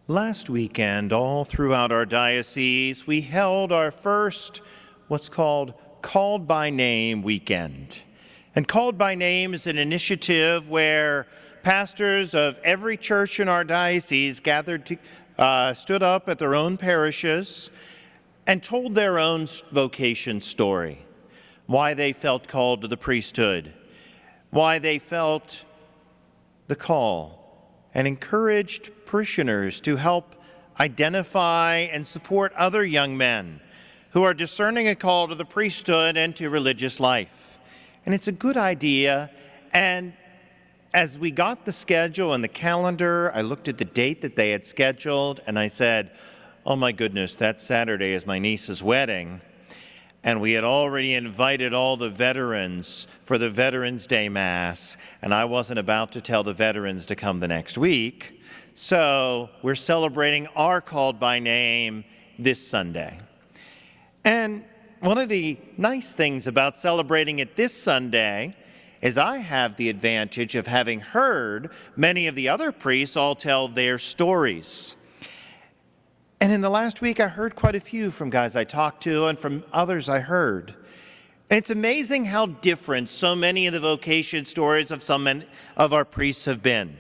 Last weekend, all throughout our diocese, we held our first, what's called Called by Name weekend. And Called by Name is an initiative where pastors of every church in our diocese stood up at their own parishes and told their own vocation story, why they felt called to the priesthood, why they felt the call, and encouraged parishioners to help identify and support other young men who are discerning a call to the priesthood and to religious life. And it's a good idea. And as we got the schedule and the calendar, I looked at the date that they had scheduled, and I said, oh my goodness, that Saturday is my niece's wedding. And we had already invited all the veterans for the Veterans Day Mass, and I wasn't about to tell the veterans to come the next week. So we're celebrating our Called by Name this Sunday. And one of the nice things about celebrating it this Sunday is I have the advantage of having heard many of the other priests all tell their stories. And in the last week, I heard quite a few from guys I talked to and from others I heard. And it's amazing how different so many of the vocation stories of some of our priests have been.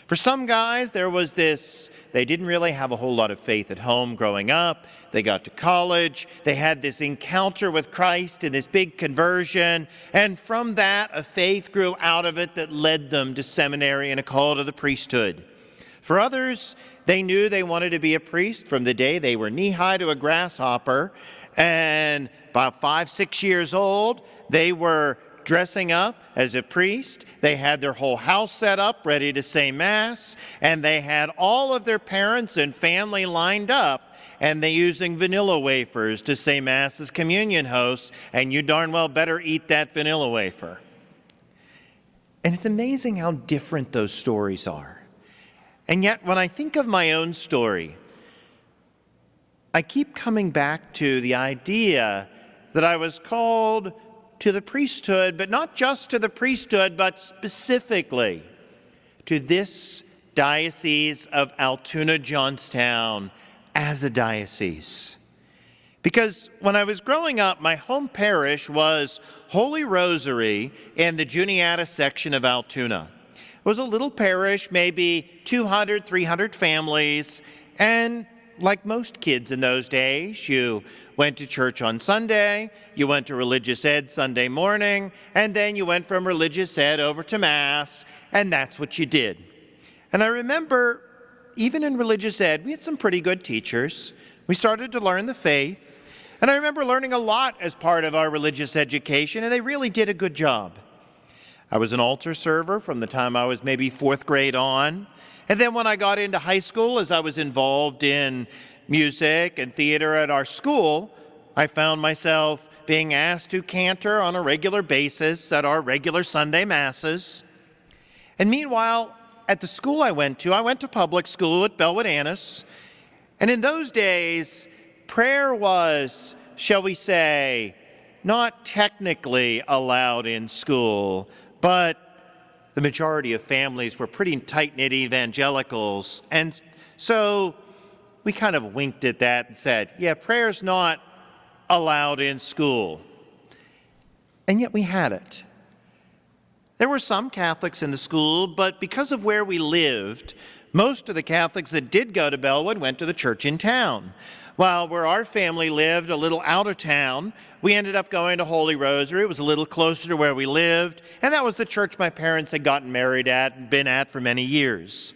For some guys, there was this, they didn't really have a whole lot of faith at home growing up. They got to college. They had this encounter with Christ and this big conversion. And from that, a faith grew out of it that led them to seminary and a call to the priesthood. For others, they knew they wanted to be a priest from the day they were knee-high to a grasshopper. And about 5, 6 years old, they were dressing up as a priest. They had their whole house set up, ready to say Mass. And they had all of their parents and family lined up. And they using vanilla wafers to say Mass as communion hosts. And you darn well better eat that vanilla wafer. And it's amazing how different those stories are. And yet, when I think of my own story, I keep coming back to the idea that I was called to the priesthood, but not just to the priesthood, but specifically to this diocese of Altoona-Johnstown as a diocese. Because when I was growing up, my home parish was Holy Rosary in the Juniata section of Altoona. It was a little parish, maybe 200, 300 families, and like most kids in those days, you went to church on Sunday, you went to religious ed Sunday morning, and then you went from religious ed over to Mass, and that's what you did. And I remember, even in religious ed, we had some pretty good teachers. We started to learn the faith, and I remember learning a lot as part of our religious education, and they really did a good job. I was an altar server from the time I was maybe 4th grade on. And then when I got into high school, as I was involved in music and theater at our school, I found myself being asked to cantor on a regular basis at our regular Sunday Masses. And meanwhile, at the school I went to public school at Bellwood Annis. And in those days, prayer was, shall we say, not technically allowed in school, but the majority of families were pretty tight-knit evangelicals. And so we kind of winked at that and said, yeah, prayer's not allowed in school. And yet we had it. There were some Catholics in the school, but because of where we lived, most of the Catholics that did go to Bellwood went to the church in town. While where our family lived, a little out of town, we ended up going to Holy Rosary. It was a little closer to where we lived, and that was the church my parents had gotten married at and been at for many years.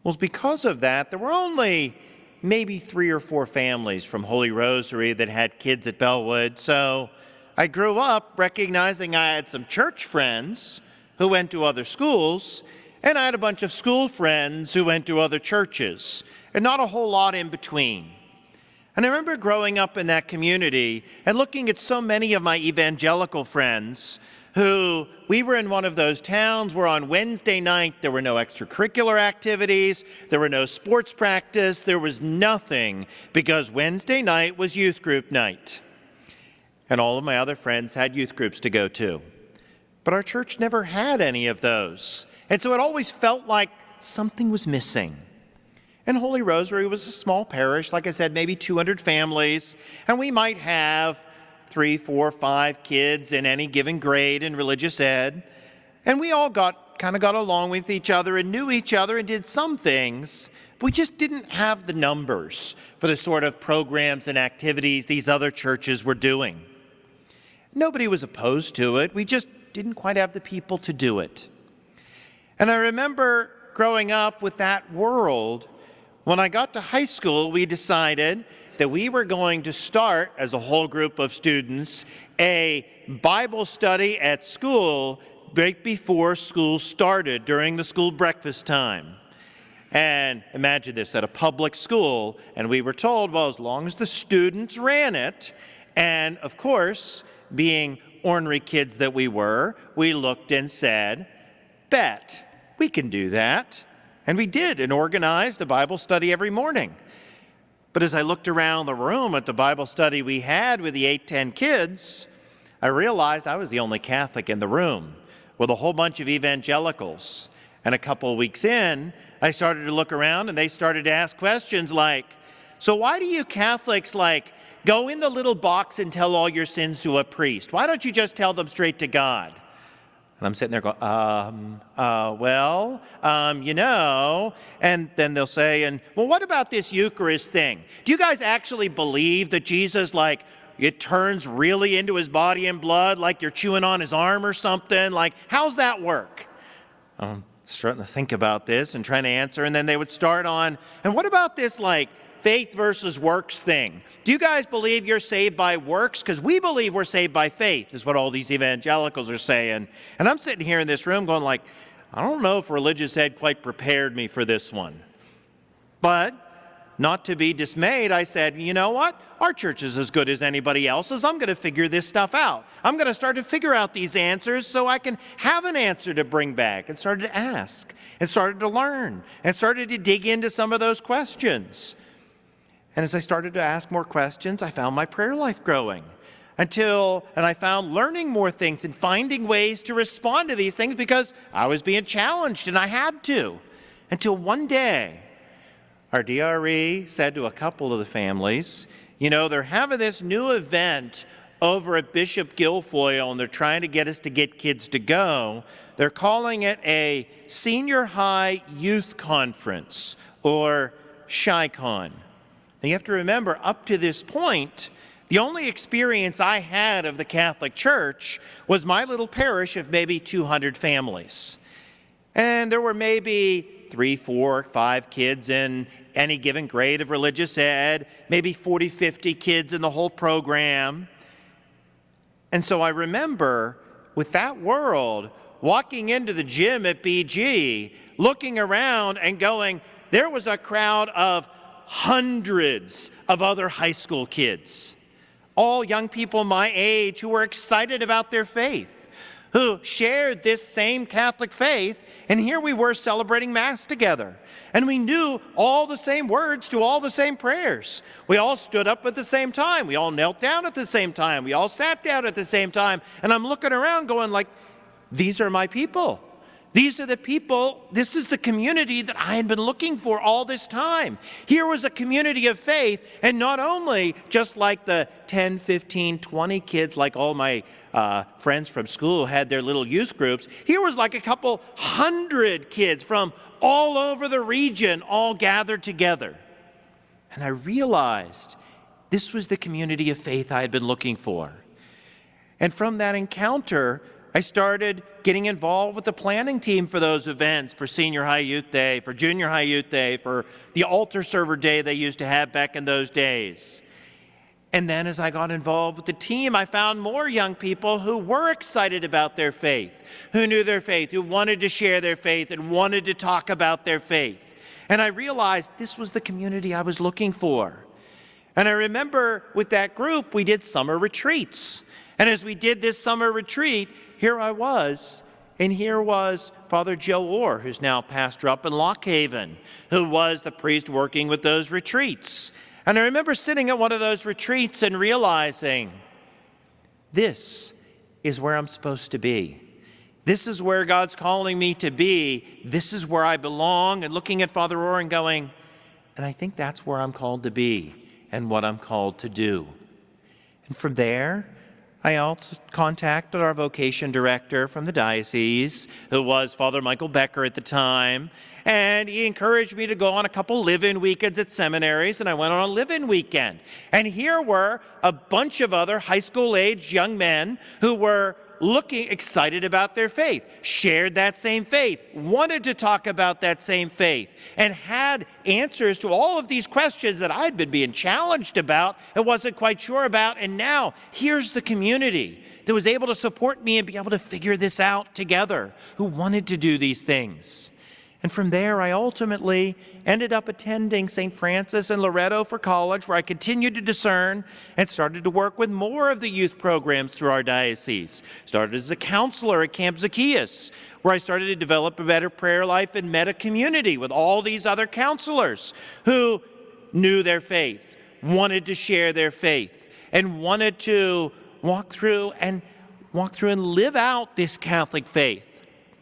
Well, because of that, there were only maybe 3 or 4 families from Holy Rosary that had kids at Bellwood, so I grew up recognizing I had some church friends who went to other schools, and I had a bunch of school friends who went to other churches, and not a whole lot in between. And I remember growing up in that community and looking at so many of my evangelical friends who, we were in one of those towns where on Wednesday night there were no extracurricular activities, there were no sports practice, there was nothing, because Wednesday night was youth group night. And all of my other friends had youth groups to go to. But our church never had any of those. And so it always felt like something was missing. And Holy Rosary was a small parish, like I said, maybe 200 families, and we might have 3, 4, 5 kids in any given grade in religious ed. And we all kind of got along with each other and knew each other and did some things. But we just didn't have the numbers for the sort of programs and activities these other churches were doing. Nobody was opposed to it. We just didn't quite have the people to do it. And I remember growing up with that world. When I got to high school, we decided that we were going to start, as a whole group of students, a Bible study at school right before school started, during the school breakfast time. And imagine this, at a public school, and we were told, well, as long as the students ran it, and of course, being ornery kids that we were, we looked and said, bet, we can do that. And we did, and organized a Bible study every morning. But as I looked around the room at the Bible study we had with the 8-10 kids, I realized I was the only Catholic in the room with a whole bunch of evangelicals. And a couple of weeks in, I started to look around and they started to ask questions like, so why do you Catholics go in the little box and tell all your sins to a priest? Why don't you just tell them straight to God? And I'm sitting there going, and then they'll say, well, what about this Eucharist thing? Do you guys actually believe that Jesus, it turns really into his body and blood, like you're chewing on his arm or something? How's that work? Starting to think about this and trying to answer, and then they would start on, and what about this, faith versus works thing? Do you guys believe you're saved by works? Because we believe we're saved by faith, is what all these evangelicals are saying. And I'm sitting here in this room going I don't know if religious ed quite prepared me for this one. But not to be dismayed, I said, you know what? Our church is as good as anybody else's. I'm going to figure this stuff out. I'm going to start to figure out these answers so I can have an answer to bring back. And started to ask, and started to learn, and started to dig into some of those questions. And as I started to ask more questions, I found my prayer life growing. And I found learning more things and finding ways to respond to these things because I was being challenged and I had to. Until one day, our DRE said to a couple of the families, they're having this new event over at Bishop Guilfoyle and they're trying to get us to get kids to go. They're calling it a Senior High Youth Conference, or ShyCon. Now, you have to remember, up to this point, the only experience I had of the Catholic Church was my little parish of maybe 200 families. And there were maybe 3, 4, 5 kids in any given grade of religious ed, maybe 40, 50 kids in the whole program. And so I remember, with that world, walking into the gym at BG, looking around and going, there was a crowd of hundreds of other high school kids, all young people my age who were excited about their faith, who shared this same Catholic faith, and here we were celebrating Mass together. And we knew all the same words to all the same prayers. We all stood up at the same time. We all knelt down at the same time. We all sat down at the same time. And I'm looking around going these are my people. These are the people, this is the community that I had been looking for all this time. Here was a community of faith, and not only just like the 10, 15, 20 kids, like all my friends from school had their little youth groups. Here was a couple hundred kids from all over the region, all gathered together. And I realized this was the community of faith I had been looking for. And from that encounter, I started getting involved with the planning team for those events, for Senior High Youth Day, for Junior High Youth Day, for the altar server day they used to have back in those days. And then as I got involved with the team, I found more young people who were excited about their faith, who knew their faith, who wanted to share their faith and wanted to talk about their faith. And I realized this was the community I was looking for. And I remember with that group, we did summer retreats. And as we did this summer retreat, here I was, and here was Father Joe Orr, who's now pastor up in Lock Haven, who was the priest working with those retreats. And I remember sitting at one of those retreats and realizing, this is where I'm supposed to be. This is where God's calling me to be. This is where I belong. And looking at Father Orr and going, And I think that's where I'm called to be and what I'm called to do. And from there, I also contacted our vocation director from the diocese, who was Father Michael Becker at the time, and he encouraged me to go on a couple live-in weekends at seminaries, and I went on a live-in weekend. And here were a bunch of other high school-aged young men who were excited about their faith, shared that same faith, wanted to talk about that same faith, and had answers to all of these questions that I'd been being challenged about and wasn't quite sure about. And now here's the community that was able to support me and be able to figure this out together, who wanted to do these things. And from there, I ultimately ended up attending St. Francis in Loretto for college, where I continued to discern and started to work with more of the youth programs through our diocese. Started as a counselor at Camp Zacchaeus, where I started to develop a better prayer life and met a community with all these other counselors who knew their faith, wanted to share their faith, and wanted to walk through and live out this Catholic faith.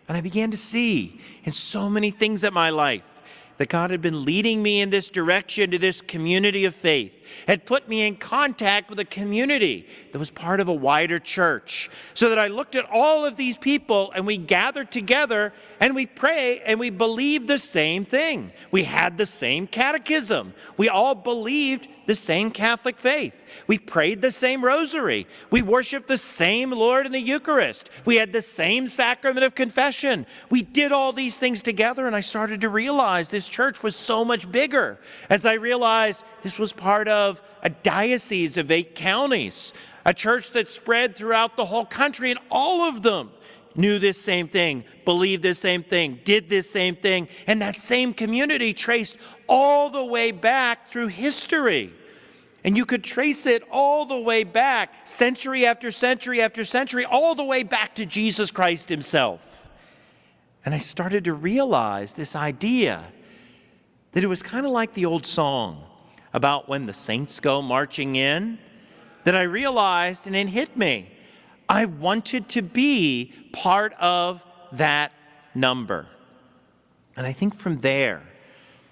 And I began to see in so many things in my life that God had been leading me in this direction to this community of faith, had put me in contact with a community that was part of a wider church, so that I looked at all of these people and we gathered together and we pray and we believed the same thing. We had the same catechism. We all believed the same Catholic faith. We prayed the same rosary. We worshiped the same Lord in the Eucharist. We had the same sacrament of confession. We did all these things together, and I started to realize this church was so much bigger, as I realized this was part of a diocese of 8 counties, a church that spread throughout the whole country, and all of them knew this same thing, believed this same thing, did this same thing, and that same community traced all the way back through history. And you could trace it all the way back, century after century after century, all the way back to Jesus Christ himself. And I started to realize this idea that it was kind of like the old song about when the saints go marching in, that I realized, and it hit me, I wanted to be part of that number. And I think from there,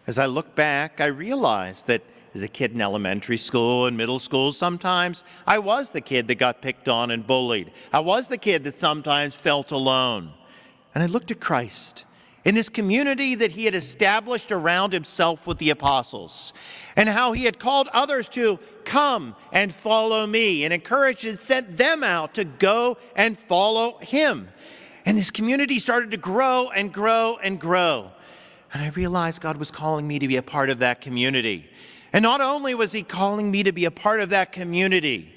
as I look back, I realized that as a kid in elementary school and middle school, sometimes I was the kid that got picked on and bullied. I was the kid that sometimes felt alone. And I looked at Christ in this community that he had established around himself with the apostles, and how he had called others to come and follow me, and encouraged and sent them out to go and follow him. And this community started to grow and grow and grow. And I realized God was calling me to be a part of that community. And not only was he calling me to be a part of that community,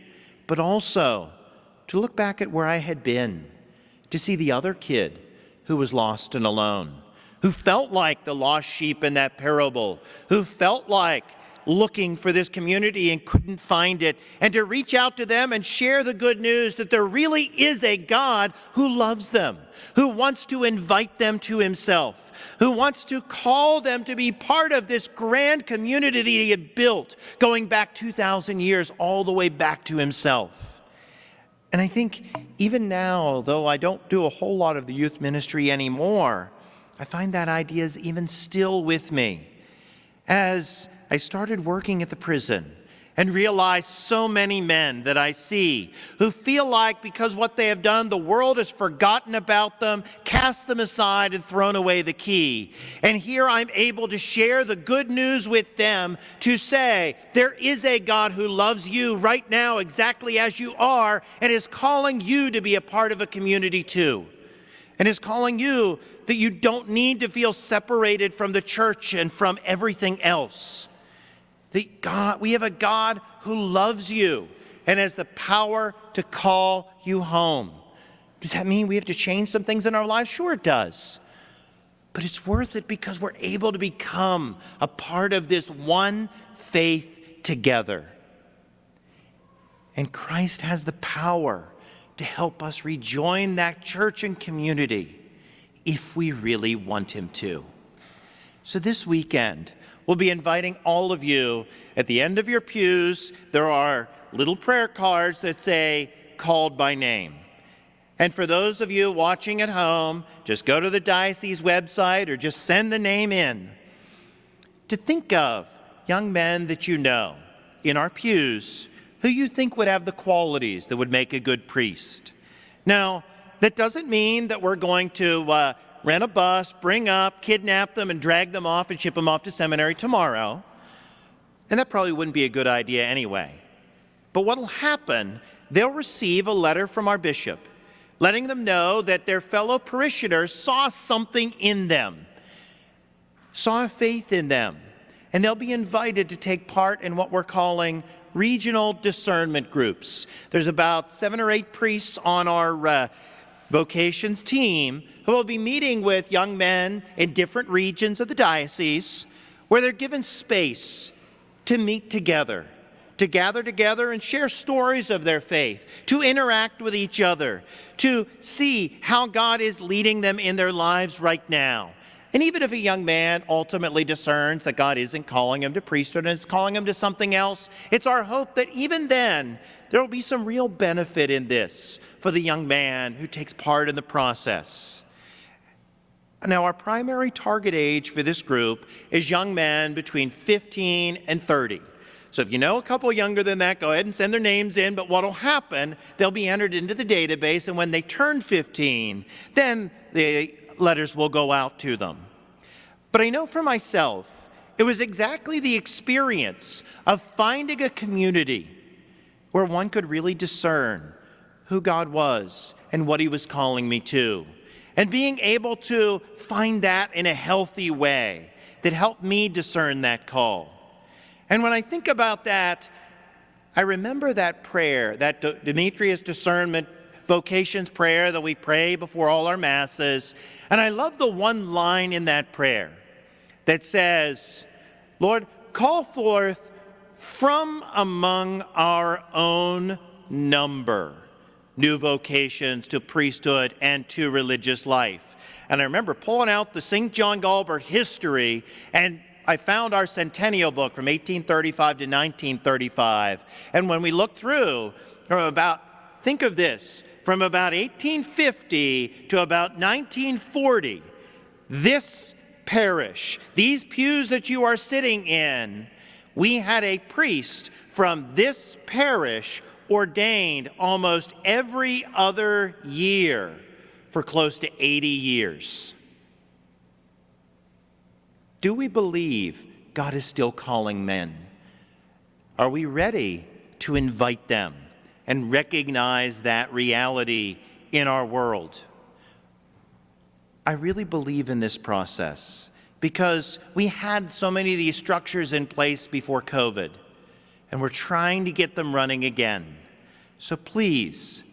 but also to look back at where I had been, to see the other kid who was lost and alone, who felt like the lost sheep in that parable, who felt like looking for this community and couldn't find it, and to reach out to them and share the good news that there really is a God who loves them, who wants to invite them to himself, who wants to call them to be part of this grand community that he had built, going back 2,000 years, all the way back to himself. And I think even now, though I don't do a whole lot of the youth ministry anymore, I find that idea is even still with me. As I started working at the prison and realized so many men that I see who feel like because what they have done, the world has forgotten about them, cast them aside, and thrown away the key. And here I'm able to share the good news with them, to say there is a God who loves you right now exactly as you are, and is calling you to be a part of a community too. And is calling you that you don't need to feel separated from the church and from everything else. We have a God who loves you and has the power to call you home. Does that mean we have to change some things in our lives? Sure it does. But it's worth it because we're able to become a part of this one faith together. And Christ has the power to help us rejoin that church and community if we really want him to. So this weekend, we'll be inviting all of you. At the end of your pews, there are little prayer cards that say, called by name. And for those of you watching at home, just go to the diocese website or just send the name in. to think of young men that you know in our pews who you think would have the qualities that would make a good priest. Now, that doesn't mean that we're going to rent a bus, bring up, kidnap them, and drag them off and ship them off to seminary tomorrow. And that probably wouldn't be a good idea anyway. But what will happen, they'll receive a letter from our bishop letting them know that their fellow parishioners saw something in them, saw a faith in them, and they'll be invited to take part in what we're calling regional discernment groups. There's about 7 or 8 priests on our vocations team who will be meeting with young men in different regions of the diocese where they're given space to meet together, to gather together and share stories of their faith, to interact with each other, to see how God is leading them in their lives right now. And even if a young man ultimately discerns that God isn't calling him to priesthood and is calling him to something else, it's our hope that even then there will be some real benefit in this for the young man who takes part in the process. Now, our primary target age for this group is young men between 15 and 30. So if you know a couple younger than that, go ahead and send their names in, but what will happen, they'll be entered into the database, and when they turn 15, then the letters will go out to them. But I know for myself, it was exactly the experience of finding a community where one could really discern who God was and what he was calling me to, and being able to find that in a healthy way that helped me discern that call. And when I think about that, I remember that prayer, that Demetrius discernment vocations prayer that we pray before all our masses. And I love the one line in that prayer that says, Lord, call forth from among our own number new vocations to priesthood and to religious life. And I remember pulling out the St. John Galbert history, and I found our centennial book from 1835 to 1935. And when we look through, think of this, from about 1850 to about 1940, this parish, these pews that you are sitting in, we had a priest from this parish ordained almost every other year for close to 80 years. Do we believe God is still calling men? Are we ready to invite them and recognize that reality in our world? I really believe in this process because we had so many of these structures in place before COVID, and we're trying to get them running again. So please,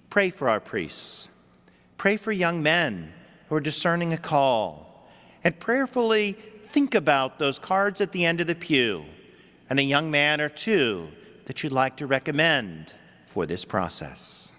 pray for our priests. Pray for young men who are discerning a call, and prayerfully think about those cards at the end of the pew and a young man or two that you'd like to recommend for this process.